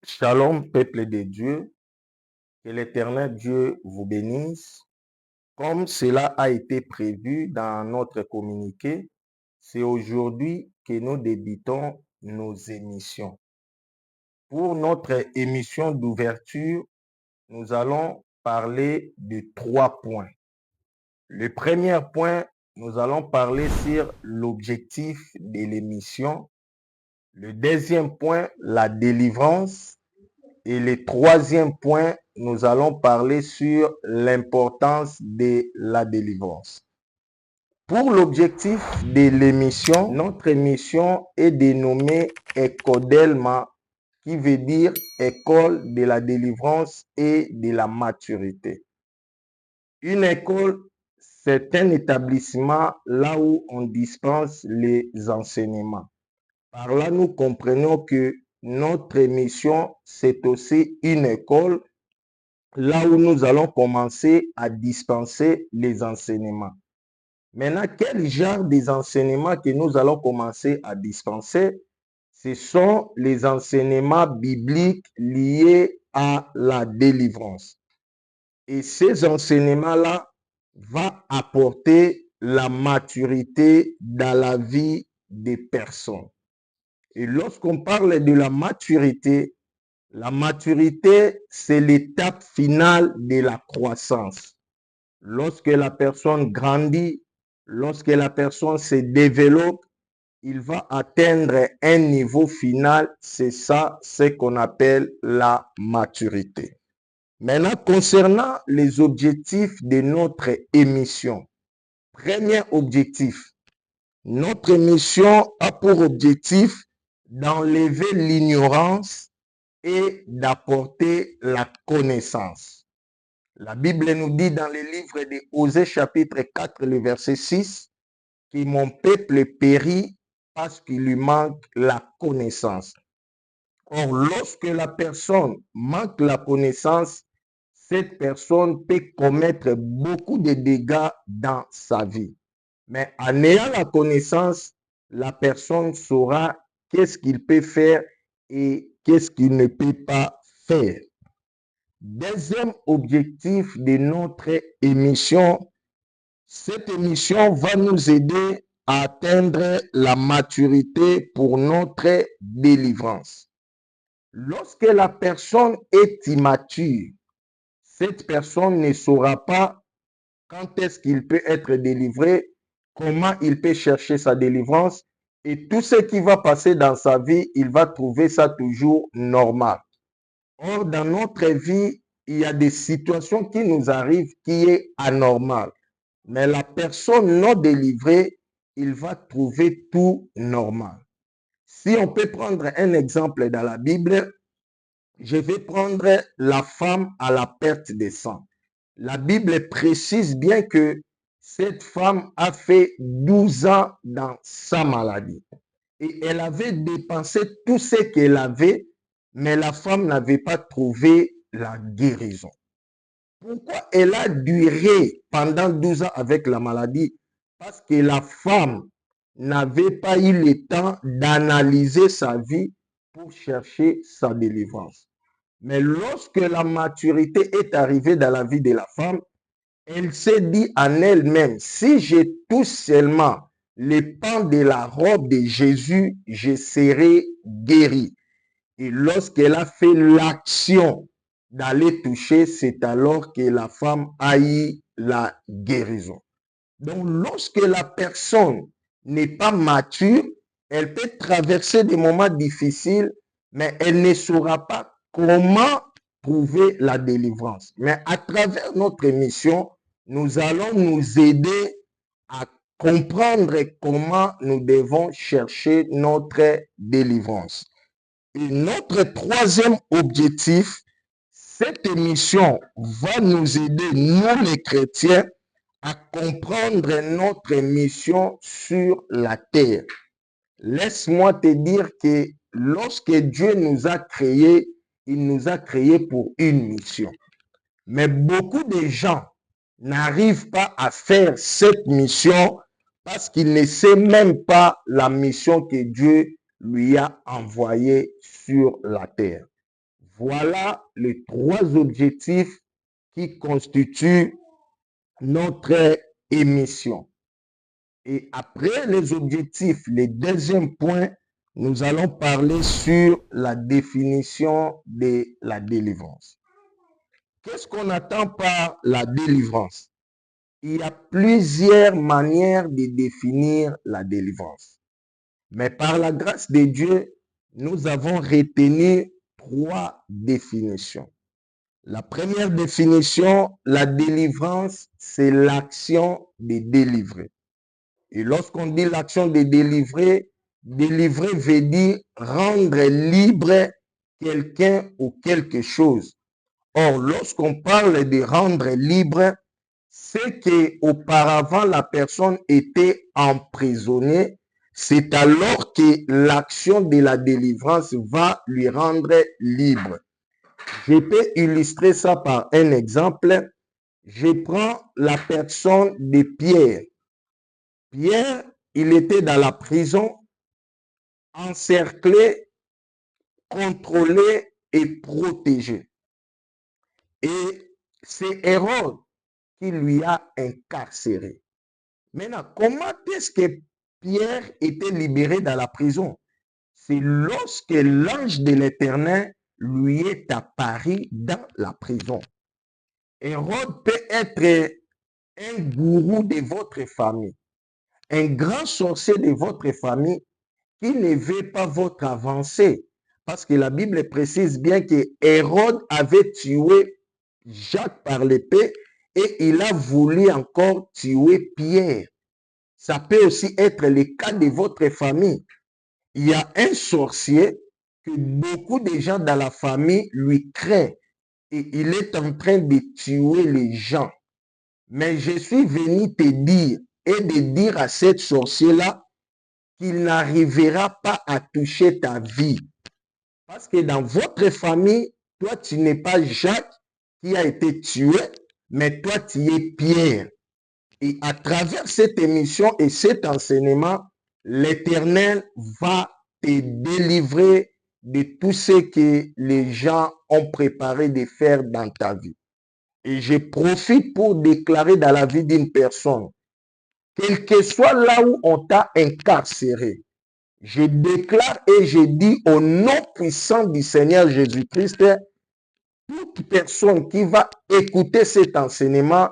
Shalom, peuple de Dieu, que l'Éternel Dieu vous bénisse. Comme cela a été prévu dans notre communiqué, c'est aujourd'hui que nous débutons nos émissions. Pour notre émission d'ouverture, nous allons parler de 3 points. Le premier point, nous allons parler sur l'objectif de l'émission. Le deuxième point, la délivrance. Et le troisième point, nous allons parler sur l'importance de la délivrance. Pour l'objectif de l'émission, notre émission est dénommée Écodelma, qui veut dire École de la délivrance et de la maturité. Une école, c'est un établissement là où on dispense les enseignements. Par là, nous comprenons que notre émission, c'est aussi une école là où nous allons commencer à dispenser les enseignements. Maintenant, quel genre des enseignements que nous allons commencer à dispenser? Ce sont les enseignements bibliques liés à la délivrance. Et ces enseignements-là vont apporter la maturité dans la vie des personnes. Et lorsqu'on parle de la maturité, c'est l'étape finale de la croissance. Lorsque la personne grandit, lorsque la personne se développe, il va atteindre un niveau final. C'est ça, ce qu'on appelle la maturité. Maintenant, concernant les objectifs de notre émission, premier objectif, notre émission a pour objectif d'enlever l'ignorance et d'apporter la connaissance. La Bible nous dit dans le livre de Osée chapitre 4, le verset 6, que mon peuple périt parce qu'il lui manque la connaissance. Or, lorsque la personne manque la connaissance, cette personne peut commettre beaucoup de dégâts dans sa vie. Mais en ayant la connaissance, la personne saura qu'est-ce qu'il peut faire et qu'est-ce qu'il ne peut pas faire. Deuxième objectif de notre émission, cette émission va nous aider à atteindre la maturité pour notre délivrance. Lorsque la personne est immature, cette personne ne saura pas quand est-ce qu'il peut être délivré, comment il peut chercher sa délivrance, et tout ce qui va passer dans sa vie, il va trouver ça toujours normal. Or, dans notre vie, il y a des situations qui nous arrivent qui est anormal. Mais la personne non délivrée, il va trouver tout normal. Si on peut prendre un exemple dans la Bible, je vais prendre la femme à la perte de sang. La Bible précise bien que cette femme a fait 12 ans dans sa maladie. Et elle avait dépensé tout ce qu'elle avait, mais la femme n'avait pas trouvé la guérison. Pourquoi elle a duré pendant 12 ans avec la maladie? Parce que la femme n'avait pas eu le temps d'analyser sa vie pour chercher sa délivrance. Mais lorsque la maturité est arrivée dans la vie de la femme, elle s'est dit en elle-même, si je touche seulement les pans de la robe de Jésus, je serai guéri. Et lorsqu'elle a fait l'action d'aller toucher, c'est alors que la femme a eu la guérison. Donc, lorsque la personne n'est pas mature, elle peut traverser des moments difficiles, mais elle ne saura pas comment trouver la délivrance. Mais à travers notre émission, nous allons nous aider à comprendre comment nous devons chercher notre délivrance. Et notre troisième objectif, cette émission va nous aider, nous les chrétiens, à comprendre notre mission sur la terre. Laisse-moi te dire que lorsque Dieu nous a créés, il nous a créés pour une mission. Mais beaucoup de gens n'arrivent pas à faire cette mission parce qu'ils ne savent même pas la mission que Dieu lui a envoyée sur la terre. Voilà les trois objectifs qui constituent notre émission. Et après les objectifs, le deuxième point, nous allons parler sur la définition de la délivrance. Qu'est-ce qu'on attend par la délivrance? Il y a plusieurs manières de définir la délivrance. Mais par la grâce de Dieu, nous avons retenu trois définitions. La première définition, la délivrance, c'est l'action de délivrer. Et lorsqu'on dit l'action de délivrer, délivrer veut dire rendre libre quelqu'un ou quelque chose. Or, lorsqu'on parle de rendre libre, c'est qu'auparavant la personne était emprisonnée, c'est alors que l'action de la délivrance va lui rendre libre. Je peux illustrer ça par un exemple. Je prends la personne de Pierre. Pierre, il était dans la prison, encerclé, contrôlé et protégé. Et c'est Hérode qui lui a incarcéré. Maintenant, comment est-ce que Pierre était libéré dans la prison? C'est lorsque l'ange de l'Éternel lui est apparu dans la prison. Hérode peut être un gourou de votre famille, un grand sorcier de votre famille qui ne veut pas votre avancée. Parce que la Bible précise bien que Hérode avait tué Jacques par l'épée et il a voulu encore tuer Pierre. Ça peut aussi être le cas de votre famille. Il y a un sorcier que beaucoup de gens dans la famille lui craignent et il est en train de tuer les gens. Mais je suis venu te dire et de dire à cette sorcier-là qu'il n'arrivera pas à toucher ta vie. Parce que dans votre famille, toi, tu n'es pas Jacques qui a été tué, mais toi, tu es Pierre. Et à travers cette émission et cet enseignement, l'Éternel va te délivrer de tout ce que les gens ont préparé de faire dans ta vie. Et je profite pour déclarer dans la vie d'une personne, quel que soit là où on t'a incarcéré, je déclare et je dis au nom puissant du Seigneur Jésus-Christ, toute personne qui va écouter cet enseignement,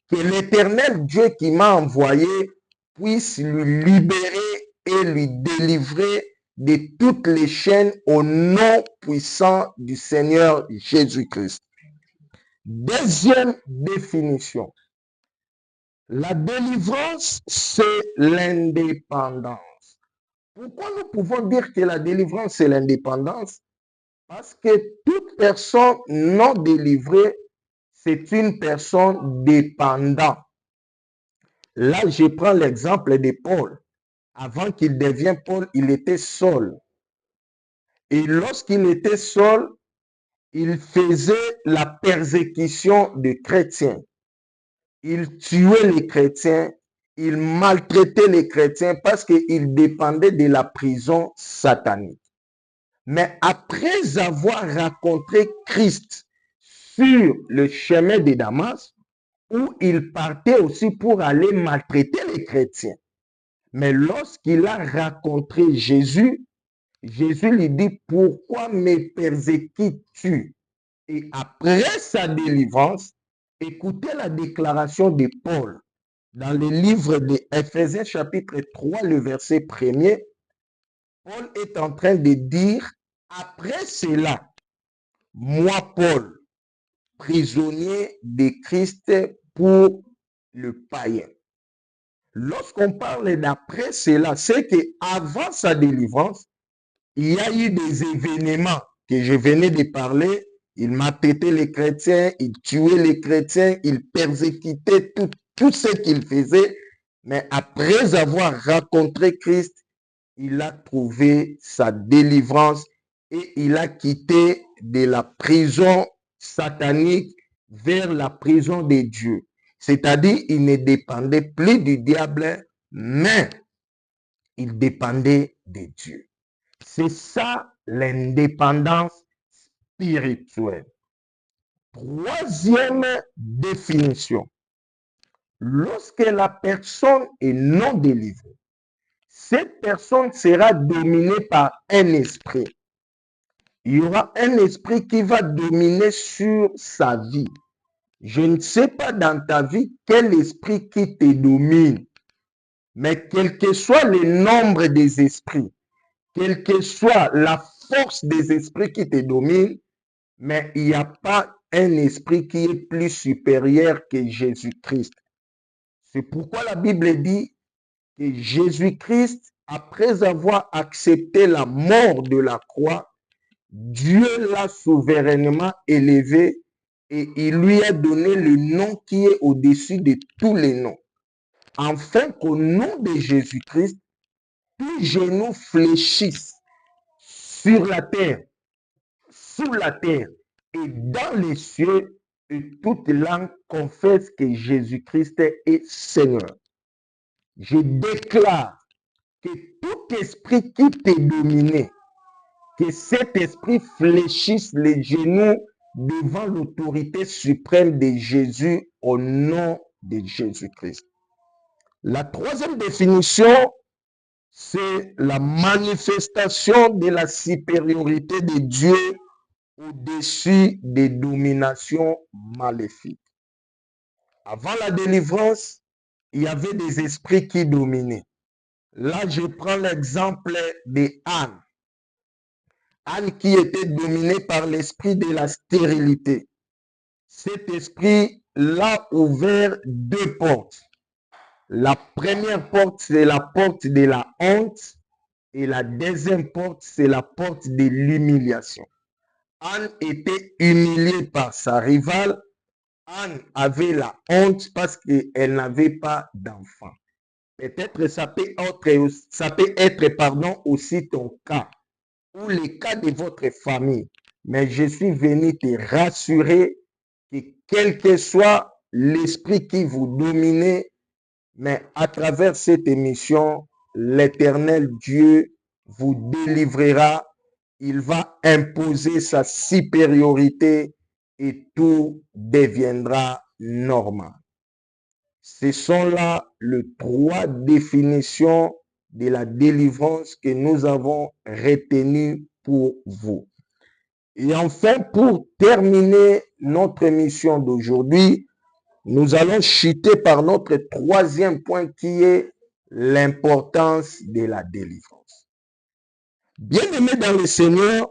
que l'Éternel Dieu qui m'a envoyé puisse lui libérer et lui délivrer de toutes les chaînes au nom puissant du Seigneur Jésus-Christ. Deuxième définition. La délivrance, c'est l'indépendance. Pourquoi nous pouvons dire que la délivrance, c'est l'indépendance? Parce que toute personne non délivrée, c'est une personne dépendante. Là, je prends l'exemple de Paul. Avant qu'il devienne Paul, il était Saul. Et lorsqu'il était Saul, il faisait la persécution des chrétiens. Il tuait les chrétiens, il maltraitait les chrétiens parce qu'il dépendait de la prison satanique. Mais après avoir rencontré Christ sur le chemin de Damas, où il partait aussi pour aller maltraiter les chrétiens. Mais lorsqu'il a rencontré Jésus, Jésus lui dit, pourquoi me persécutes-tu? Et après sa délivrance, écoutez la déclaration de Paul dans le livre de Éphésiens chapitre 3, le verset 1er. Paul est en train de dire, après cela, moi Paul, prisonnier de Christ pour le païen. Lorsqu'on parle d'après cela, c'est qu'avant sa délivrance, il y a eu des événements que je venais de parler. Il maltraitait les chrétiens, il tuait les chrétiens, il persécutait tout ce qu'il faisait. Mais après avoir rencontré Christ, il a trouvé sa délivrance et il a quitté de la prison satanique vers la prison de Dieu. C'est-à-dire, il ne dépendait plus du diable, mais il dépendait de Dieu. C'est ça l'indépendance spirituel. Troisième définition. Lorsque la personne est non délivrée, cette personne sera dominée par un esprit. Il y aura un esprit qui va dominer sur sa vie. Je ne sais pas dans ta vie quel esprit qui te domine, mais quel que soit le nombre des esprits, quelle que soit la force des esprits qui te dominent, mais il n'y a pas un esprit qui est plus supérieur que Jésus-Christ. C'est pourquoi la Bible dit que Jésus-Christ, après avoir accepté la mort de la croix, Dieu l'a souverainement élevé et il lui a donné le nom qui est au-dessus de tous les noms. Afin qu'au nom de Jésus-Christ, tous genoux fléchissent sur la terre, sous la terre et dans les cieux, et toute langue confesse que Jésus-Christ est Seigneur. Je déclare que tout esprit qui t'est dominé, que cet esprit fléchisse les genoux devant l'autorité suprême de Jésus au nom de Jésus-Christ. La troisième définition, c'est la manifestation de la supériorité de Dieu au-dessus des dominations maléfiques. Avant la délivrance, il y avait des esprits qui dominaient. Là, je prends l'exemple de Anne. Anne qui était dominée par l'esprit de la stérilité. Cet esprit l'a ouvert deux portes. La première porte, c'est la porte de la honte et la deuxième porte, c'est la porte de l'humiliation. Anne était humiliée par sa rivale. Anne avait la honte parce qu'elle n'avait pas d'enfant. Peut-être ça peut être aussi ton cas ou le cas de votre famille. Mais je suis venu te rassurer que quel que soit l'esprit qui vous domine, mais à travers cette émission, l'Éternel Dieu vous délivrera. Il va imposer sa supériorité et tout deviendra normal. Ce sont là les trois définitions de la délivrance que nous avons retenues pour vous. Et enfin, pour terminer notre émission d'aujourd'hui, nous allons chuter par notre troisième point qui est l'importance de la délivrance. Bien-aimés dans le Seigneur,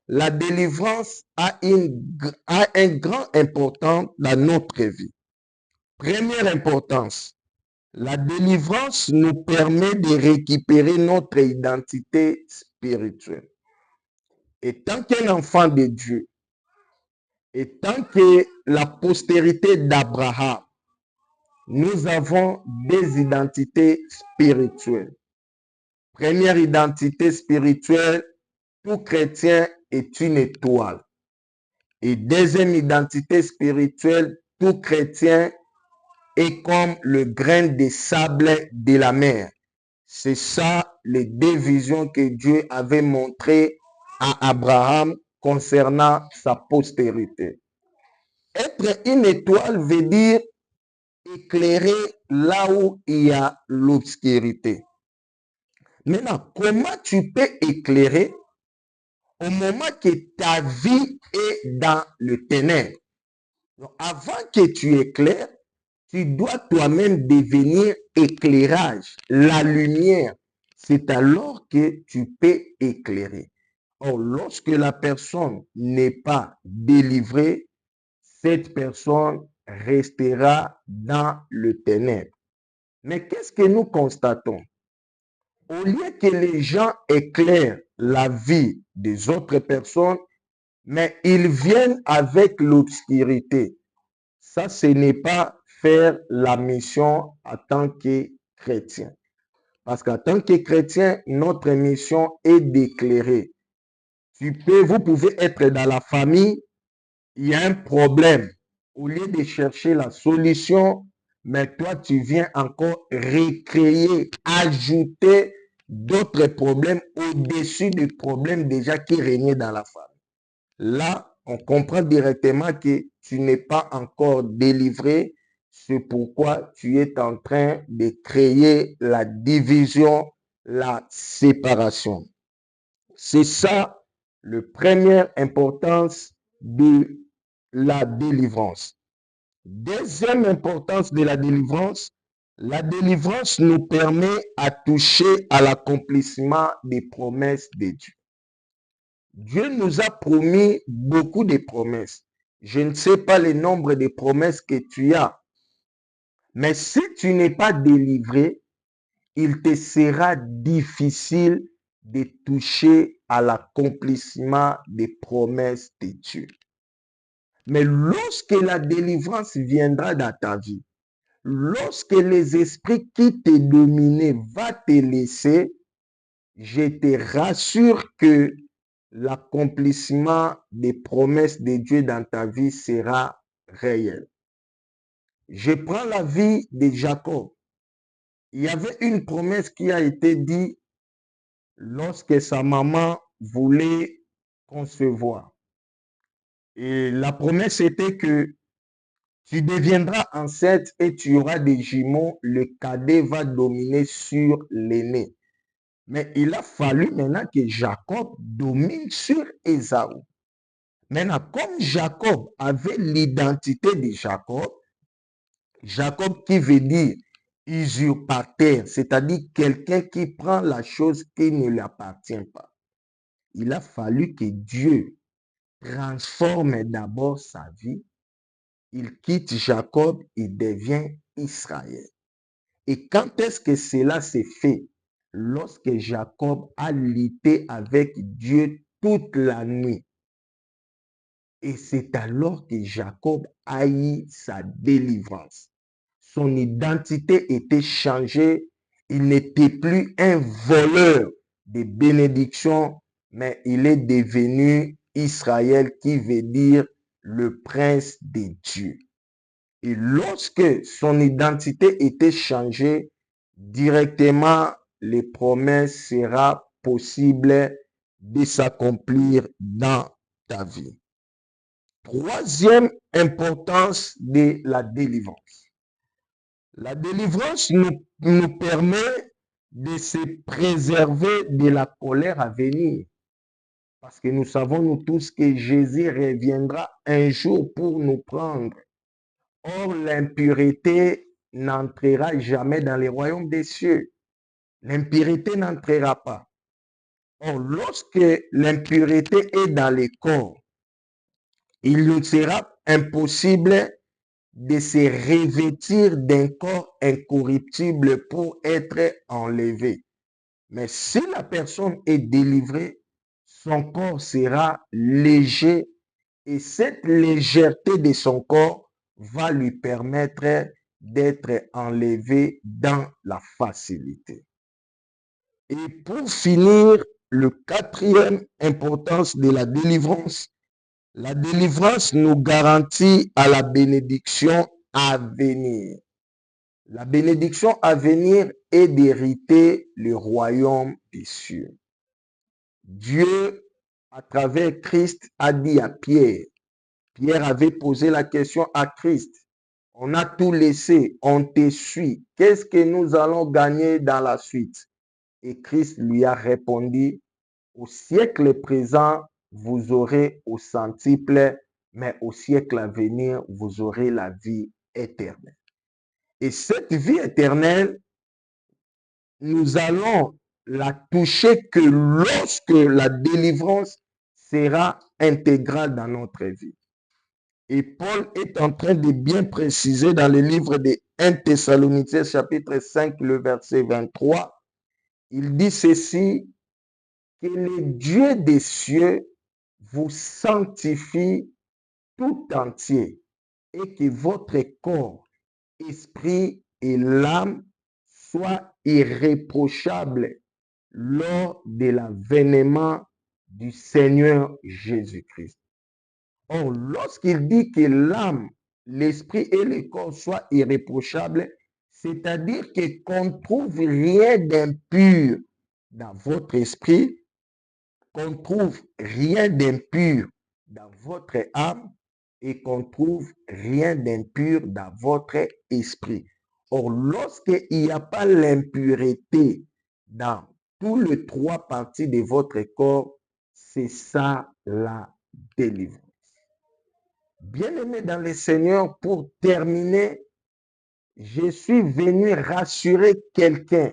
la délivrance a un grand importance dans notre vie. Première importance, la délivrance nous permet de récupérer notre identité spirituelle. Étant qu'un enfant de Dieu, étant que la postérité d'Abraham, nous avons des identités spirituelles. Première identité spirituelle, tout chrétien est une étoile. Et deuxième identité spirituelle, tout chrétien est comme le grain de sable de la mer. C'est ça les deux visions que Dieu avait montrées à Abraham concernant sa postérité. Être une étoile veut dire éclairer là où il y a l'obscurité. Maintenant, comment tu peux éclairer au moment que ta vie est dans le ténèbre? Donc, avant que tu éclaires, tu dois toi-même devenir éclairage, la lumière. C'est alors que tu peux éclairer. Or, lorsque la personne n'est pas délivrée, cette personne restera dans le ténèbre. Mais qu'est-ce que nous constatons? Au lieu que les gens éclairent la vie des autres personnes, mais ils viennent avec l'obscurité. Ça, ce n'est pas faire la mission en tant que chrétien. Parce qu'en tant que chrétien, notre mission est d'éclairer. Vous pouvez être dans la famille, il y a un problème. Au lieu de chercher la solution, mais toi, tu viens encore recréer, ajouter d'autres problèmes au-dessus du problème déjà qui régnait dans la famille. Là, on comprend directement que tu n'es pas encore délivré. C'est pourquoi tu es en train de créer la division, la séparation. C'est ça la première importance de la délivrance. Deuxième importance de la délivrance nous permet à toucher à l'accomplissement des promesses de Dieu. Dieu nous a promis beaucoup de promesses. Je ne sais pas le nombre de promesses que tu as, mais si tu n'es pas délivré, il te sera difficile de toucher à l'accomplissement des promesses de Dieu. Mais lorsque la délivrance viendra dans ta vie, lorsque les esprits qui te dominaient vont te laisser, je te rassure que l'accomplissement des promesses de Dieu dans ta vie sera réel. Je prends la vie de Jacob. Il y avait une promesse qui a été dite lorsque sa maman voulait concevoir. Et la promesse était que tu deviendras enceinte et tu auras des jumeaux, le cadet va dominer sur l'aîné. Mais il a fallu maintenant que Jacob domine sur Ésaü. Maintenant, comme Jacob avait l'identité de Jacob, Jacob qui veut dire usurpateur, c'est-à-dire quelqu'un qui prend la chose qui ne lui appartient pas. Il a fallu que Dieu transforme d'abord sa vie. Il quitte Jacob, il devient Israël. Et quand est-ce que cela s'est fait? Lorsque Jacob a lutté avec Dieu toute la nuit. Et c'est alors que Jacob a eu sa délivrance. Son identité était changée. Il n'était plus un voleur de bénédictions, mais il est devenu Israël, qui veut dire le prince des dieux. Et lorsque son identité était changée, directement, les promesses sera possible de s'accomplir dans ta vie. Troisième importance de la délivrance. La délivrance nous permet de se préserver de la colère à venir. Parce que nous savons nous tous que Jésus reviendra un jour pour nous prendre. Or, l'impureté n'entrera jamais dans le royaume des cieux. L'impureté n'entrera pas. Or, lorsque l'impureté est dans le corps, il nous sera impossible de se revêtir d'un corps incorruptible pour être enlevé. Mais si la personne est délivrée, son corps sera léger et cette légèreté de son corps va lui permettre d'être enlevé dans la facilité. Et pour finir, le quatrième importance de la délivrance nous garantit à la bénédiction à venir. La bénédiction à venir est d'hériter le royaume des cieux. Dieu, à travers Christ, a dit à Pierre, Pierre avait posé la question à Christ, on a tout laissé, on te suit, qu'est-ce que nous allons gagner dans la suite? Et Christ lui a répondu, au siècle présent, vous aurez au centuple, mais au siècle à venir, vous aurez la vie éternelle. Et cette vie éternelle, nous allons la toucher que lorsque la délivrance sera intégrale dans notre vie. Et Paul est en train de bien préciser dans le livre de 1 Thessaloniciens chapitre 5, le verset 23, il dit ceci, que le Dieu des cieux vous sanctifie tout entier et que votre corps, esprit et l'âme soient irréprochables lors de l'avènement du Seigneur Jésus-Christ. Or, lorsqu'il dit que l'âme, l'esprit et le corps soient irréprochables, c'est-à-dire qu'on ne trouve rien d'impur dans votre esprit, qu'on trouve rien d'impur dans votre âme et qu'on trouve rien d'impur dans votre esprit. Or, lorsqu'il n'y a pas l'impureté dans tous les trois parties de votre corps, c'est ça la délivrance. Bien-aimé dans le Seigneur, pour terminer, je suis venu rassurer quelqu'un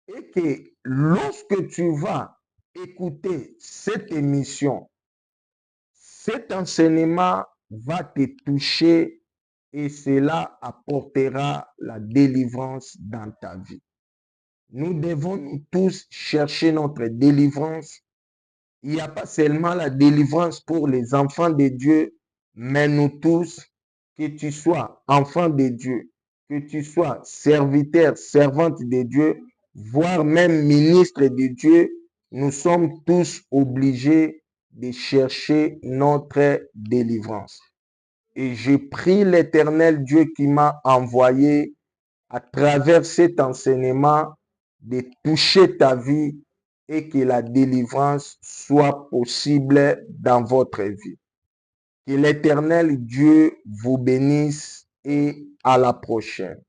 et que lorsque tu vas écouter cette émission, cet enseignement va te toucher et cela apportera la délivrance dans ta vie. Nous devons tous chercher notre délivrance. Il n'y a pas seulement la délivrance pour les enfants de Dieu, mais nous tous, que tu sois enfant de Dieu, que tu sois serviteur, servante de Dieu, voire même ministre de Dieu, nous sommes tous obligés de chercher notre délivrance. Et je prie l'Éternel Dieu qui m'a envoyé à travers cet enseignement de toucher ta vie et que la délivrance soit possible dans votre vie. Que l'Éternel Dieu vous bénisse et à la prochaine.